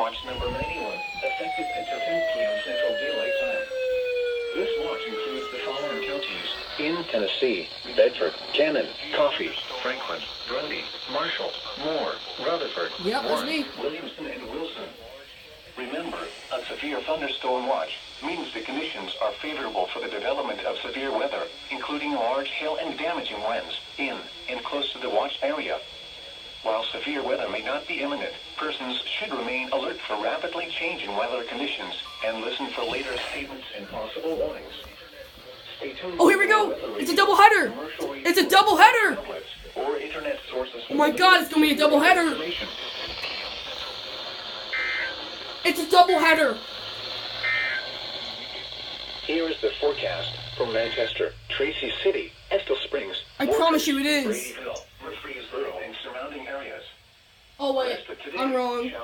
Watch number 91, effective until 10 p.m. Central Daylight Time. This watch includes the following counties: in Tennessee, Bedford, Cannon, Coffee, Franklin, Grundy, Marshall, Moore, Rutherford, Yep, that's me. Williamson, and Wilson. Remember, a severe thunderstorm watch means the conditions are favorable for the development of severe weather, including large hail and damaging winds in and close to the watch area. While severe weather may not be imminent, persons should remain alert for rapidly changing weather conditions and listen for later statements and possible warnings. Stay tuned. Oh, here we go. It's a double header. It's a double header. Or internet sources. Oh my God, it's going to be a double header. It's a double header. Here is the forecast from Manchester, Tracy City, Estill Springs. I promise you it is. Bradyville, Murfreesboro, and surrounding areas. Oh wait, I'm wrong.